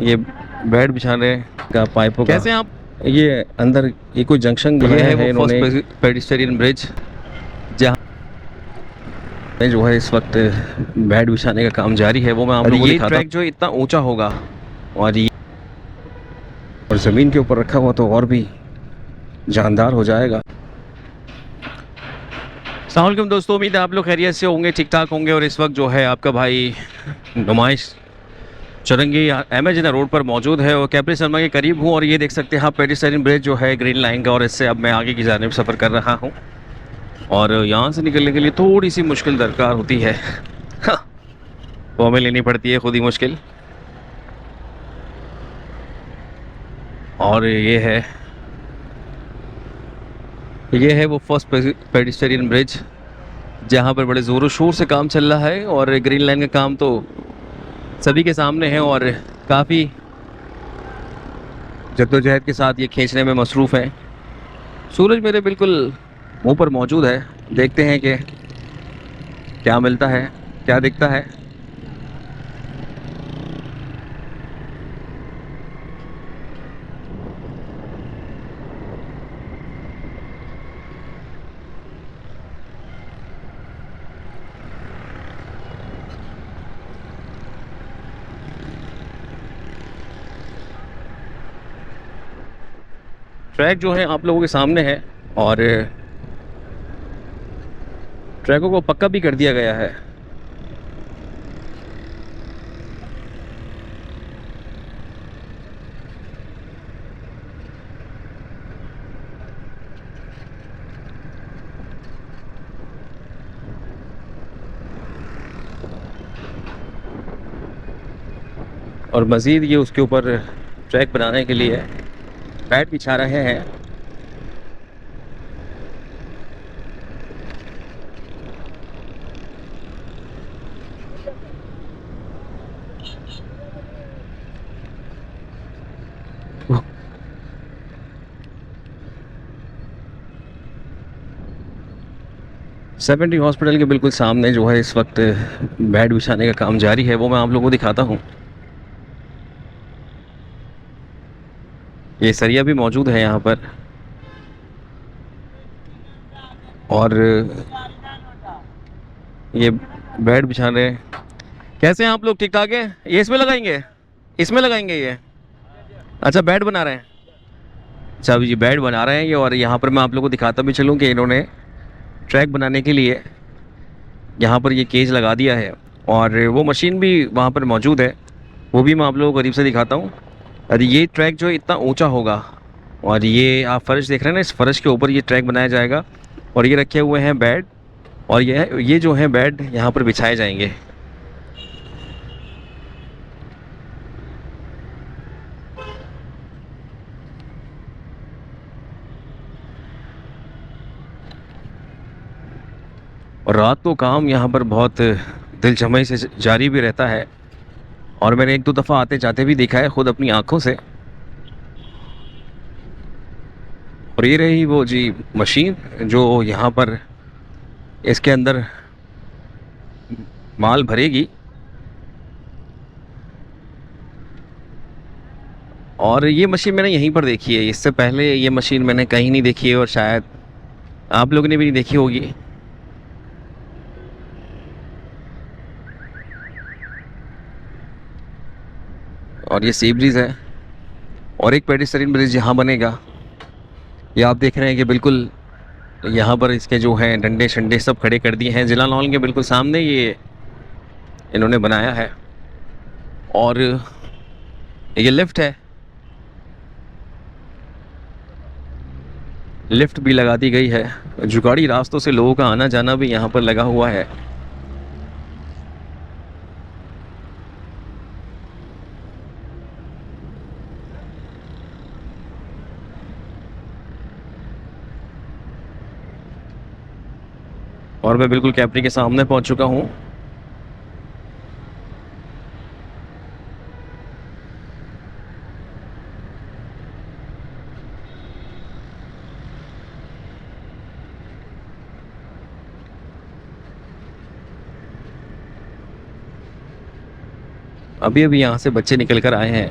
ये बेड बिछाने का पाइपों का कैसे आप ये अंदर ये कोई जंक्शन बनाया है इन्होंने। पेडिस्टेरियन ब्रिज जहाँ पे जो है इस वक्त बेड बिछाने का काम जारी है, वो मैं आप लोगों को दिखाता हूँ। ट्रैक जो इतना ऊंचा होगा और ये और ज़मीन के ऊपर रखा हुआ तो और भी जानदार हो जाएगा। अस्सलाम वालेकुम दोस्तों, उम्मीद है आप लोग खैरियत से होंगे, ठीक ठाक होंगे। और इस वक्त जो है आपका भाई नुमाइश चौरंगी एमेजिना रोड पर मौजूद है और कैपरी शर्मा के करीब हूँ। और ये देख सकते हैं आप पेडिस्टेरियन ब्रिज जो है ग्रीन लाइन का, और इससे अब मैं आगे की जानिब सफ़र कर रहा हूँ। और यहाँ से निकलने के लिए थोड़ी सी मुश्किल दरकार होती है वो हमें लेनी पड़ती है खुद ही मुश्किल। और ये है वो फर्स्ट पेडिस्टेरियन ब्रिज जहाँ पर बड़े ज़ोरों शोर से काम चल रहा है। और ग्रीन लाइन का काम तो सभी के सामने है और काफ़ी जद्दोजहद के साथ ये खींचने में मसरूफ़ है। सूरज मेरे बिल्कुल मुंह पर मौजूद है, देखते हैं कि क्या मिलता है, क्या दिखता है। ट्रैक जो है आप लोगों के सामने है और ट्रैकों को पक्का भी कर दिया गया है। और मज़ीद ये उसके ऊपर ट्रैक बनाने के लिए बैट बिछा रहे हैं। 70 हॉस्पिटल के बिल्कुल सामने जो है इस वक्त बेड बिछाने का काम जारी है, वो मैं आप लोगों को दिखाता हूँ। ये सरिया भी मौजूद है यहाँ पर। और ये बेड बिछाने कैसे हैं आप लोग, ठीक ठाक है? ये इसमें लगाएंगे, इसमें लगाएंगे ये। अच्छा, बेड बना रहे हैं। अच्छा, अभी ये बेड बना रहे हैं ये। और यहाँ पर मैं आप लोगों को दिखाता भी चलूँ कि इन्होंने ट्रैक बनाने के लिए यहाँ पर ये केज लगा दिया है और वो मशीन भी वहाँ पर मौजूद है, वो भी मैं आप लोगों को करीब से दिखाता हूँ। अरे ये ट्रैक जो इतना ऊंचा होगा और ये आप फर्श देख रहे हैं ना, इस फर्श के ऊपर ये ट्रैक बनाया जाएगा। और ये रखे हुए हैं बेड और ये जो है बेड यहाँ पर बिछाए जाएंगे। और रात को काम यहाँ पर बहुत दिलजमई से जारी भी रहता है और मैंने एक दो दफ़ा आते जाते भी देखा है खुद अपनी आंखों से। और ये रही वो जी मशीन जो यहाँ पर इसके अंदर माल भरेगी। और ये मशीन मैंने यहीं पर देखी है, इससे पहले ये मशीन मैंने कहीं नहीं देखी है और शायद आप लोगों ने भी नहीं देखी होगी। और ये सी ब्रिज है और एक पेडिस्टेरियन ब्रिज यहाँ बनेगा। ये आप देख रहे हैं कि बिल्कुल यहाँ पर इसके जो हैं डंडे शंडे सब खड़े कर दिए हैं। जिला हॉल के बिल्कुल सामने ये इन्होंने बनाया है। और ये लिफ्ट है, लिफ्ट भी लगा दी गई है। जुगाड़ी रास्तों से लोगों का आना जाना भी यहाँ पर लगा हुआ है। और मैं बिल्कुल कैपरी के सामने पहुँच चुका हूँ। अभी अभी यहाँ से बच्चे निकल कर आए हैं।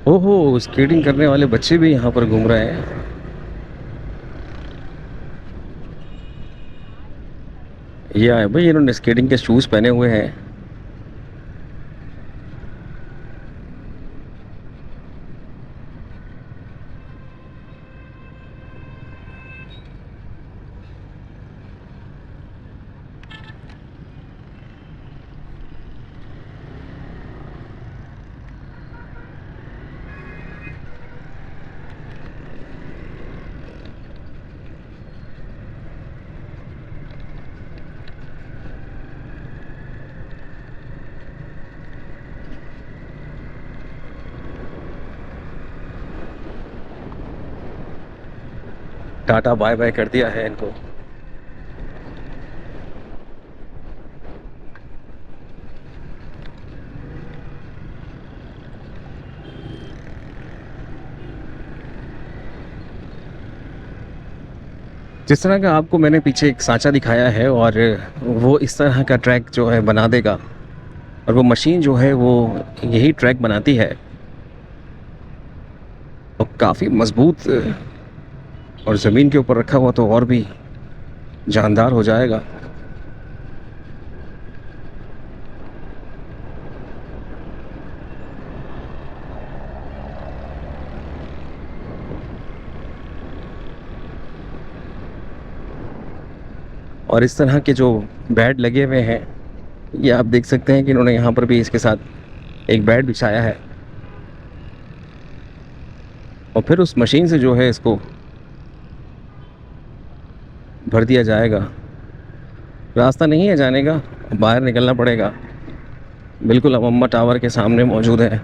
ओहो, स्केटिंग करने वाले बच्चे भी यहाँ पर घूम रहे हैं। ये आए भाई, इन्होंने स्केटिंग के शूज़ पहने हुए हैं। टाटा बाय बाय कर दिया है इनको। जिस तरह का आपको मैंने पीछे एक सांचा दिखाया है, और वो इस तरह का ट्रैक जो है बना देगा, और वो मशीन जो है वो यही ट्रैक बनाती है, और काफ़ी मज़बूत, और ज़मीन के ऊपर रखा हुआ तो और भी जानदार हो जाएगा। और इस तरह के जो बेड लगे हुए हैं, ये आप देख सकते हैं कि इन्होंने यहाँ पर भी इसके साथ एक बेड बिछाया है, और फिर उस मशीन से जो है इसको भर दिया जाएगा। रास्ता नहीं है जाने का, बाहर निकलना पड़ेगा। बिल्कुल अमम्मा टावर के सामने मौजूद है।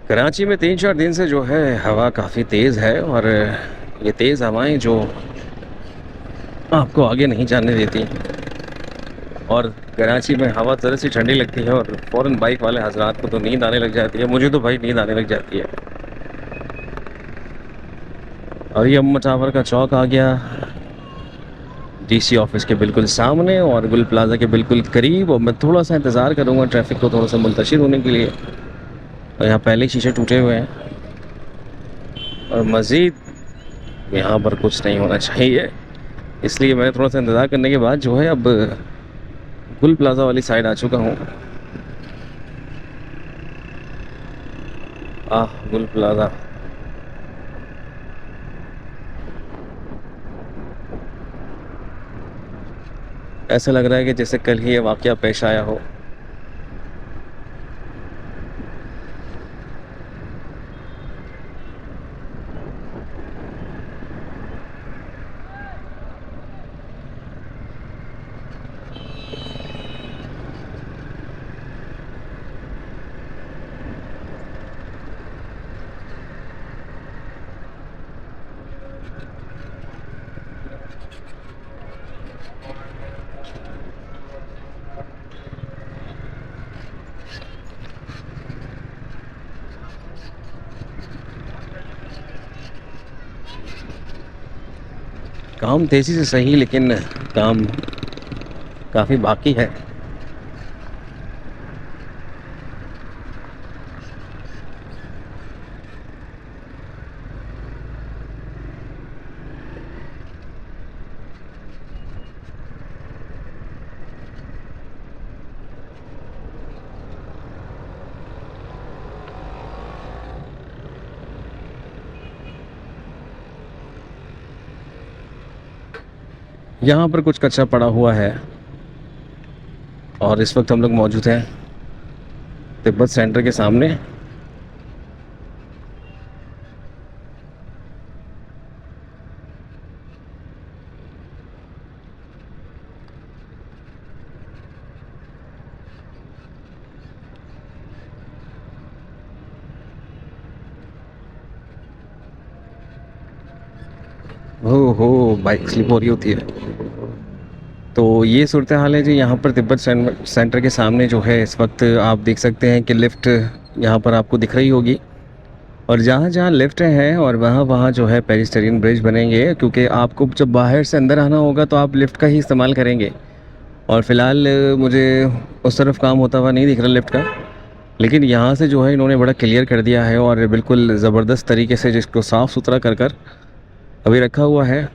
कराची में 3-4 दिन से जो है हवा काफ़ी तेज़ है, और ये तेज़ हवाएं जो आपको आगे नहीं जाने देती, और कराची में हवा ज़रा सी ठंडी लगती है और फ़ौरन बाइक वाले हजरात को तो नींद आने लग जाती है। मुझे तो भाई नींद आने लग जाती है। और ये अम्मा टावर का चौक आ गया, डीसी ऑफिस के बिल्कुल सामने और गुल प्लाजा के बिल्कुल करीब। और मैं थोड़ा सा इंतज़ार करूँगा ट्रैफिक को थोड़ा सा मुंतशिर होने के लिए। और यहाँ पहले ही शीशे टूटे हुए हैं, और मज़ीद यहाँ पर कुछ नहीं होना चाहिए, इसलिए मैंने थोड़ा सा इंतज़ार करने के बाद जो है अब गुल प्लाजा वाली साइड आ चुका हूँ। गुल प्लाजा। ऐसा लग रहा है कि जैसे कल ही ये वाक़या पेश आया हो। काम तेज़ी से सही, लेकिन काम काफ़ी बाकी है। यहाँ पर कुछ कचरा पड़ा हुआ है और इस वक्त हम लोग मौजूद हैं तिब्बत सेंटर के सामने। हो बाइक स्लिप हो रही होती है। तो ये सूरत हाल है जी यहाँ पर तिब्बत सेंटर के सामने जो है इस वक्त आप देख सकते हैं कि लिफ्ट यहाँ पर आपको दिख रही होगी, और जहाँ जहाँ लिफ्ट हैं और वहाँ वहाँ जो है पेरिस्टेरियन ब्रिज बनेंगे, क्योंकि आपको जब बाहर से अंदर आना होगा तो आप लिफ्ट का ही इस्तेमाल करेंगे। और फ़िलहाल मुझे उस तरफ काम होता हुआ नहीं दिख रहा लिफ्ट का, लेकिन यहाँ से जो है इन्होंने बड़ा क्लियर कर दिया है और बिल्कुल ज़बरदस्त तरीके से जिसको साफ़ सुथरा कर कर अभी रखा हुआ है।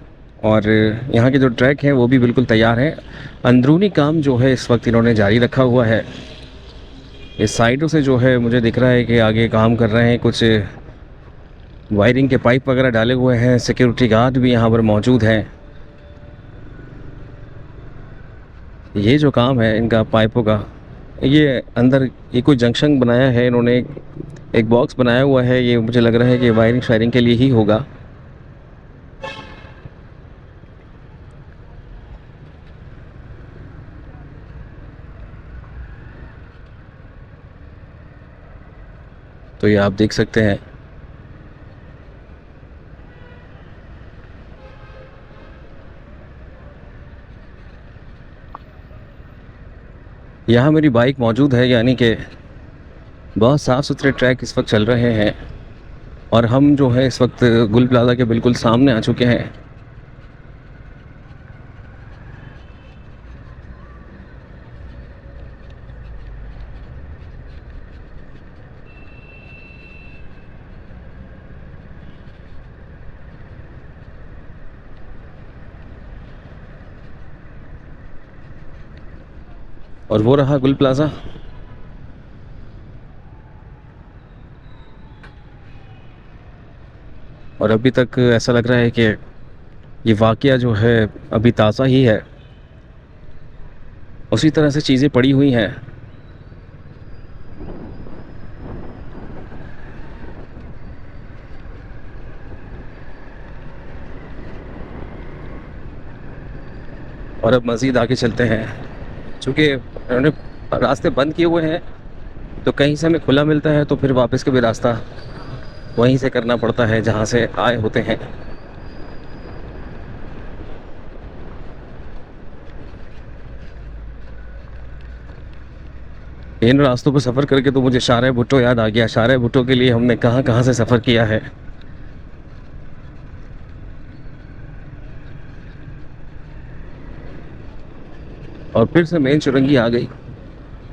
और यहाँ के जो ट्रैक हैं वो भी बिल्कुल तैयार हैं। अंदरूनी काम जो है इस वक्त इन्होंने जारी रखा हुआ है। इस साइडों से जो है मुझे दिख रहा है कि आगे काम कर रहे हैं, कुछ वायरिंग के पाइप वगैरह डाले हुए हैं। सिक्योरिटी गार्ड भी यहाँ पर मौजूद हैं। ये जो काम है इनका पाइपों का, ये अंदर ये कोई जंक्शन बनाया है इन्होंने, एक बॉक्स बनाया हुआ है। ये मुझे लग रहा है कि वायरिंग शायरिंग के लिए ही होगा। तो ये आप देख सकते हैं। यहाँ मेरी बाइक मौजूद है, यानी कि बहुत साफ़ सुथरे ट्रैक इस वक्त चल रहे हैं और हम जो है इस वक्त गुल प्लाजा के बिल्कुल सामने आ चुके हैं। और वो रहा गुल प्लाज़ा। और अभी तक ऐसा लग रहा है कि ये वाक़या जो है अभी ताज़ा ही है, उसी तरह से चीज़ें पड़ी हुई हैं। और अब मज़ीद आगे चलते हैं, चूँकि उन्होंने रास्ते बंद किए हुए हैं, तो कहीं से हमें खुला मिलता है तो फिर वापस का भी रास्ता वहीं से करना पड़ता है जहाँ से आए होते हैं। इन रास्तों पर सफ़र करके तो मुझे शारे भुट्टो याद आ गया। शारे भुट्टो के लिए हमने कहाँ कहाँ से सफ़र किया है। और फिर से मेन चुरंगी आ गई।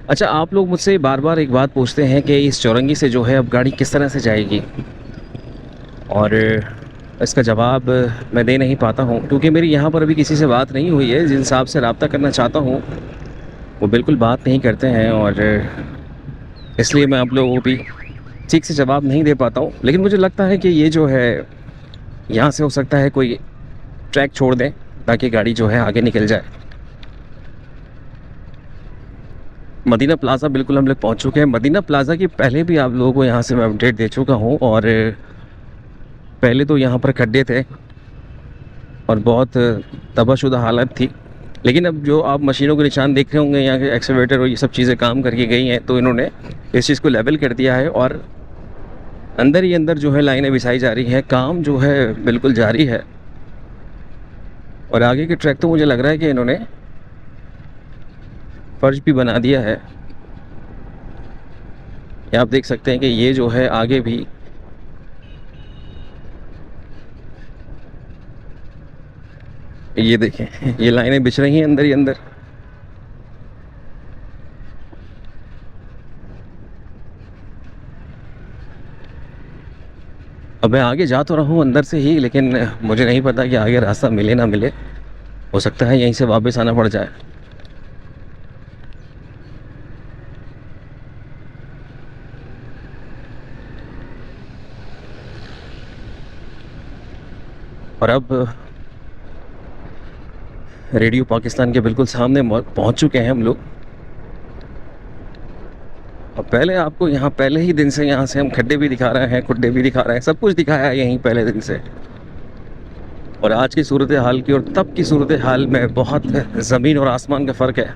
अच्छा, आप लोग मुझसे बार बार एक बात पूछते हैं कि इस चौरंगी से जो है अब गाड़ी किस तरह से जाएगी, और इसका जवाब मैं दे नहीं पाता हूँ, क्योंकि मेरी यहाँ पर अभी किसी से बात नहीं हुई है। जिन साहब से रब्ता करना चाहता हूँ वो बिल्कुल बात नहीं करते हैं, और इसलिए मैं आप लोगों को भी ठीक से जवाब नहीं दे पाता हूँ। लेकिन मुझे लगता है कि ये जो है यहाँ से हो सकता है कोई ट्रैक छोड़ दें ताकि गाड़ी जो है आगे निकल जाए। मदीना प्लाज़ा बिल्कुल हम लोग पहुँच चुके हैं। मदीना प्लाज़ा की पहले भी आप लोगों को यहाँ से मैं अपडेट दे चुका हूँ, और पहले तो यहाँ पर खड्डे थे और बहुत तबाहशुदा हालत थी। लेकिन अब जो आप मशीनों के निशान देख रहे होंगे, यहाँ के एक्सीवेटर और ये सब चीज़ें काम करके गई हैं, तो इन्होंने इस चीज़ को लेवल कर दिया है और अंदर ही अंदर जो है लाइनें बिछाई जा रही हैं। काम जो है बिल्कुल जारी है। और आगे के ट्रैक तो मुझे लग रहा है कि इन्होंने फर्श भी बना दिया है। ये आप देख सकते हैं कि ये जो है आगे भी ये देखें, ये लाइनें बिछ रही हैं अंदर ही अंदर। अब मैं आगे जा तो रहा हूँ अंदर से ही, लेकिन मुझे नहीं पता कि आगे रास्ता मिले ना मिले। हो सकता है यहीं से वापस आना पड़ जाए। और अब रेडियो पाकिस्तान के बिल्कुल सामने पहुंच चुके हैं हम लोग। और पहले आपको यहाँ पहले ही दिन से यहाँ से हम खड्डे भी दिखा रहे हैं, खुड्डे भी दिखा रहे हैं, सब कुछ दिखाया है यहीं पहले दिन से। और आज की सूरत हाल की और तब की सूरत हाल में बहुत ज़मीन और आसमान का फ़र्क है।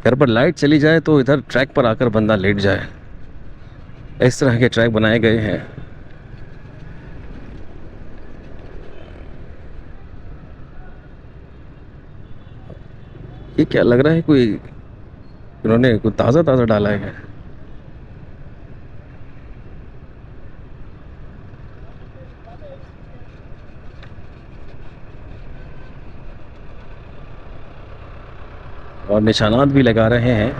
घर पर लाइट चली जाए तो इधर ट्रैक पर आकर बंदा लेट जाए, इस तरह के ट्रैक बनाए गए हैं। ये क्या लग रहा है, कोई इन्होंने कोई ताज़ा ताज़ा डाला है। और निशानात भी लगा रहे हैं।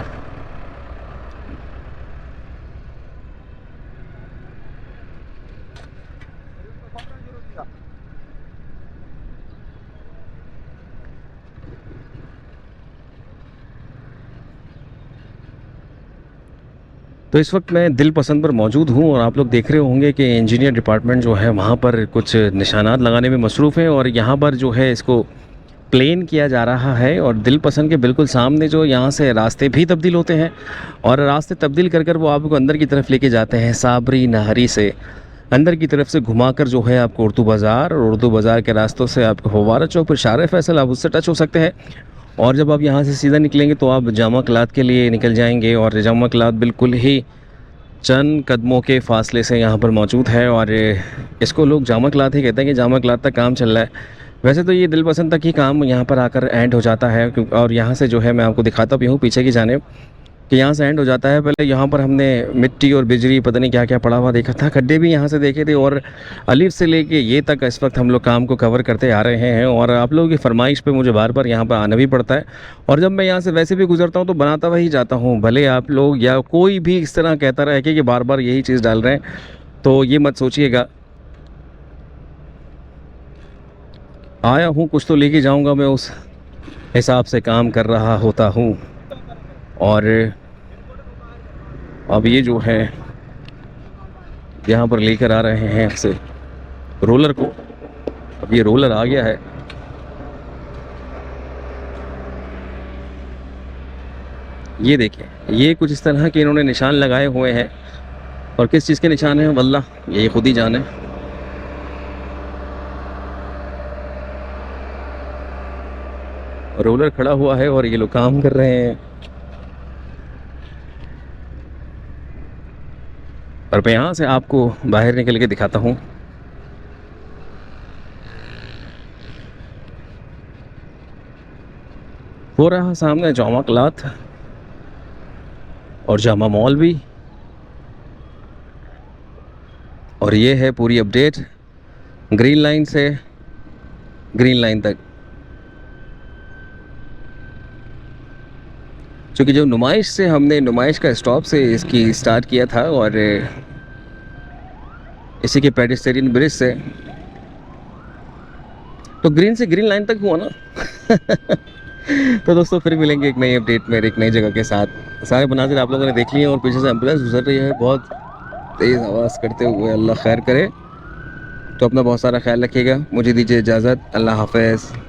तो इस वक्त मैं दिल पसंद पर मौजूद हूँ और आप लोग देख रहे होंगे कि इंजीनियर डिपार्टमेंट जो है वहाँ पर कुछ निशानात लगाने में मसरूफ़ है और यहाँ पर जो है इसको प्लेन किया जा रहा है। और दिल पसंद के बिल्कुल सामने जो यहाँ से रास्ते भी तब्दील होते हैं और रास्ते तब्दील कर कर वो आपको अंदर की तरफ लेके जाते हैं। साबरी नहरी से अंदर की तरफ से घुमाकर जो है आपको उर्दू बाज़ार, और उर्दू बाज़ार के रास्तों से आपको फव्वारा चौक पर शार फैसल, आप उससे टच हो सकते हैं। और जब आप यहाँ से सीधा निकलेंगे तो आप जामा कलात के लिए निकल जाएंगे और जामा कलात बिल्कुल ही चंद कदमों के फासले से यहाँ पर मौजूद है। और इसको लोग जामा कलात ही कहते हैं कि जामा कलात तक काम चल रहा है। वैसे तो ये दिल पसंद तक ही काम यहाँ पर आकर एंड हो जाता है। और यहाँ से जो है मैं आपको दिखाता भी हूँ पीछे की जानिब कि यहाँ से एंड हो जाता है। पहले यहाँ पर हमने मिट्टी और बिजली पता नहीं क्या क्या पड़ा हुआ देखा था, खड्डे भी यहाँ से देखे थे। और अलीफ से लेके ये तक इस वक्त हम लोग काम को कवर करते आ रहे हैं। और आप लोगों की फरमाइश पे मुझे बार बार यहाँ पर आना भी पड़ता है। और जब मैं यहाँ से वैसे भी गुजरता हूँ तो बनाता वही जाता हूँ, भले आप लोग या कोई भी इस तरह कहता रहे कि बार बार यही चीज़ डाल रहे हैं, तो ये मत सोचिएगा। आया हूँ कुछ तो लेके जाऊँगा, मैं उस हिसाब से काम कर रहा होता हूँ। और अब ये जो है यहाँ पर लेकर आ रहे हैं से रोलर को। अब ये रोलर आ गया है। ये देखिए, ये कुछ इस तरह के इन्होंने निशान लगाए हुए हैं। और किस चीज़ के निशान हैं वल्लाह ये खुद ही जाने। रोलर खड़ा हुआ है और ये लोग काम कर रहे हैं। और मैं यहाँ से आपको बाहर निकल के दिखाता हूँ। हो रहा सामने जामा कलात और जामा मॉल भी। और ये है पूरी अपडेट ग्रीन लाइन से ग्रीन लाइन तक। चूँकि जो नुमाइश से हमने नुमाइश का स्टॉप से इसकी स्टार्ट किया था और इसी के पेडिस्टेरियन ब्रिज से, तो ग्रीन से ग्रीन लाइन तक हुआ ना। तो दोस्तों फिर मिलेंगे एक नई अपडेट में एक नई जगह के साथ। सारे मनाजिर आप लोगों ने देख लिए और पीछे से एम्बुलेंस गुजर रही है बहुत तेज़ आवाज़ करते हुए। अल्लाह खैर करे। तो अपना बहुत सारा ख्याल रखिएगा। मुझे दीजिए इजाज़त। अल्लाह हाफ़िज़।